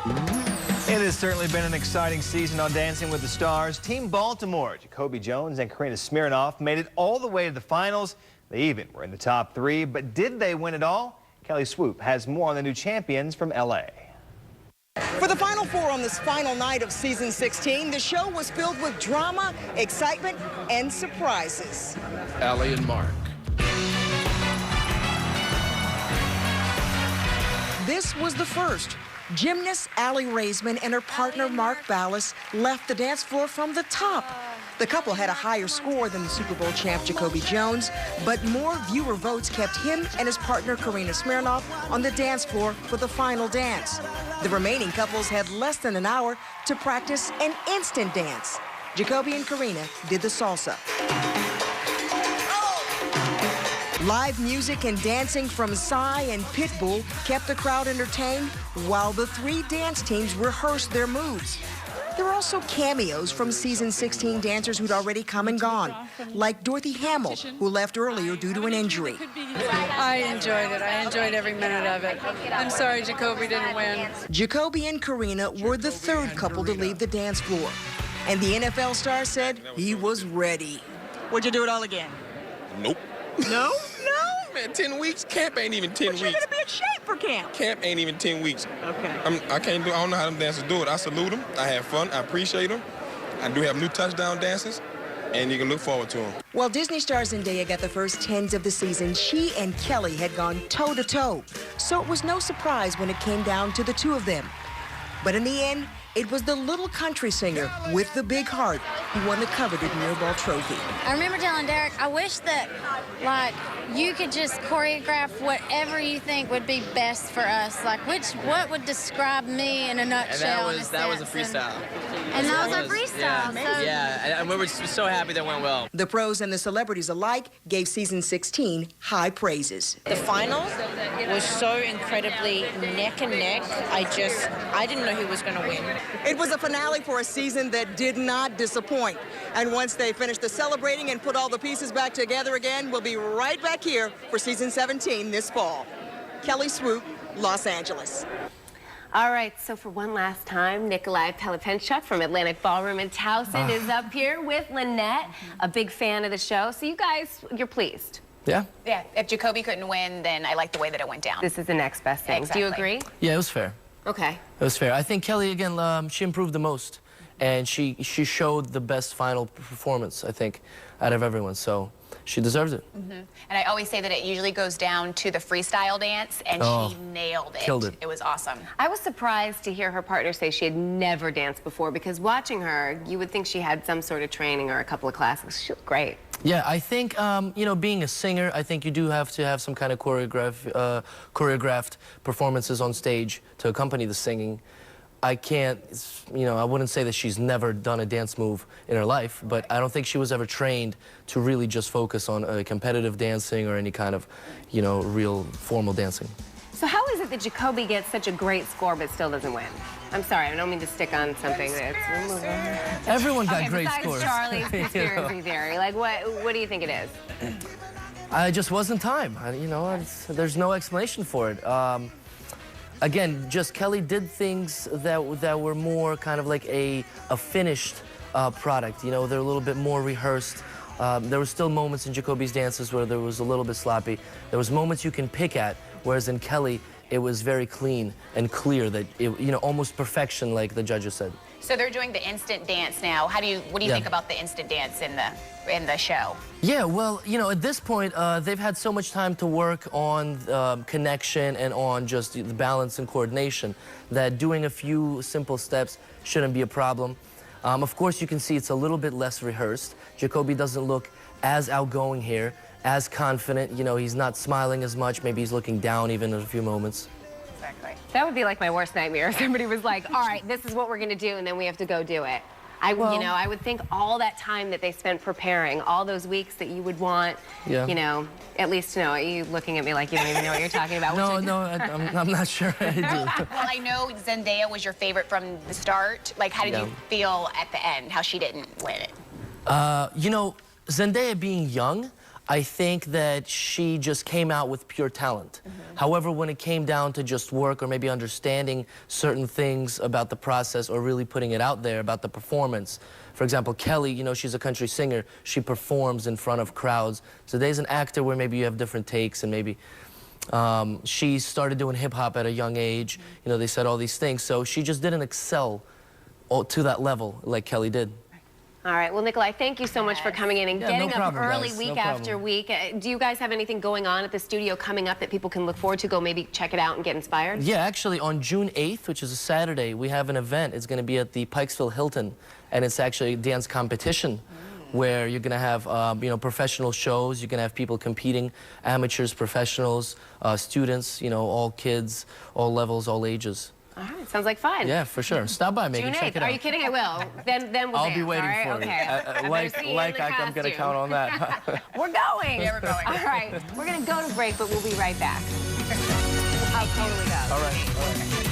It has certainly been an exciting season on Dancing with the Stars. Team Baltimore, Jacoby Jones and Karina Smirnoff made it all the way to the finals. They even were in the top 3, but did they win it all? Kellie Swoop has more on the new champions from LA. For the Final Four on this final night of season 16, the show was filled with drama, excitement, and surprises. Allie and Mark. This was the first. Gymnast Allie Raisman and her partner Mark Ballas left the dance floor from the top. The couple had a higher score than the Super Bowl champ Jacoby Jones, but more viewer votes kept him and his partner Karina Smirnoff on the dance floor for the final dance. The remaining couples had less than an hour to practice an instant dance. Jacoby and Karina did the salsa. Live music and dancing from Psy and Pitbull kept the crowd entertained while the 3 dance teams rehearsed their moves. There were also cameos from season 16 dancers who'd already come and gone, like Dorothy Hamill, who left earlier due to an injury. I enjoyed it. I enjoyed every minute of it. I'm sorry Jacoby didn't win. Jacoby and Karina were the 3rd couple to leave the dance floor, and the NFL star said he was ready. Would you do it all again? Nope. No? Man, 10 weeks? Camp ain't even 10 weeks. You're gonna be in shape for camp. Camp ain't even 10 weeks. Okay. I don't know how them dancers do it. I salute them. I have fun. I appreciate them. I do have new touchdown dances, and you can look forward to them. While Disney star Zendaya got the first 10s of the season, she and Kellie had gone toe-to-toe. So it was no surprise when it came down to the 2 of them. But in the end, it was the little country singer with the big heart who won the coveted Mirrorball trophy. I remember telling Derek, I wish that, like, you could just choreograph whatever you think would be best for us. Like, what would describe me in a nutshell? And that was a freestyle. And that was our freestyle. Yeah, and we were so happy that went well. The pros and the celebrities alike gave season 16 high praises. The final was so incredibly neck and neck. I didn't know who was going to win. It was a finale for a season that did not disappoint. And once they finish the celebrating and put all the pieces back together again, we'll be right back here for season 17 this fall. Kellie Swoop, Los Angeles. All right, so for one last time, Nikolai Pilipenchuk from Atlantic Ballroom in Towson is up here with Lynette, a big fan of the show. So you guys, you're pleased? Yeah. Yeah, if Jacoby couldn't win, then I like the way that it went down. This is the next best thing. Exactly. Do you agree? Yeah, it was fair. Okay. It was fair. I think Kellie, again, she improved the most. And she showed the best final performance, I think, out of everyone. So she deserves it. And I always say that it usually goes down to the freestyle dance, and she nailed it. Killed it. It was awesome. I was surprised to hear her partner say she had never danced before, because watching her, you would think she had some sort of training or a couple of classes. She looked great. Yeah, I think, you know, being a singer, I think you do have to have some kind of choreographed performances on stage to accompany the singing. I can't, you know, I wouldn't say that she's never done a dance move in her life, but I don't think she was ever trained to really just focus on competitive dancing or any kind of, you know, real formal dancing. So how is it that Jacoby gets such a great score but still doesn't win? I'm sorry, I don't mean to stick on something that's... Everyone got great scores. Charlie's conspiracy theory, like what do you think it is? I just wasn't time. You know, there's no explanation for it. Again, just Kellie did things that were more kind of like a finished product. You know, they're a little bit more rehearsed. There were still moments in Jacoby's dances where there was a little bit sloppy. There was moments you can pick at, whereas in Kellie, it was very clean and clear, that it, you know, almost perfection, like the judges said. So they're doing the instant dance now. What do you think about the instant dance in the show? Yeah, well, you know, at this point, they've had so much time to work on connection and on just the balance and coordination that doing a few simple steps shouldn't be a problem. Of course, you can see it's a little bit less rehearsed. Jacoby doesn't look as outgoing here, as confident. You know, he's not smiling as much. Maybe he's looking down even in a few moments. Exactly. That would be like my worst nightmare. Somebody was like, all right, this is what we're going to do, and then we have to go do it. You know, I would think all that time that they spent preparing, all those weeks that you would want, you know, at least to know. Are you looking at me like you don't even know what you're talking about? No, I'm not sure I do. Well, I know Zendaya was your favorite from the start. Like, how did you feel at the end, how she didn't win it? You know, Zendaya being young, I think that she just came out with pure talent. However, when it came down to just work or maybe understanding certain things about the process or really putting it out there about the performance, for example, Kellie, you know, she's a country singer. She performs in front of crowds. So there's an actor where maybe you have different takes, and maybe she started doing hip-hop at a young age. You know, they said all these things. So she just didn't excel to that level like Kellie did. All right. Well, Nikolai, thank you so much for coming in and getting up early week after week. Do you guys have anything going on at the studio coming up that people can look forward to? Go maybe check it out and get inspired? Yeah, actually, on June 8th, which is a Saturday, we have an event. It's going to be at the Pikesville Hilton, and it's actually a dance competition where you're going to have, you know, professional shows. You're going to have people competing, amateurs, professionals, students, you know, all kids, all levels, all ages. All right, sounds like fun. Yeah, for sure. Stop by, Megan. June 8th. Check it out. Are you kidding? I will. Then we'll I'll dance, be waiting all right? for you. Okay. I'm going to count on that. We're going. Yeah, we're going. All right. We're going to go to break, but we'll be right back. I'll totally go. All right.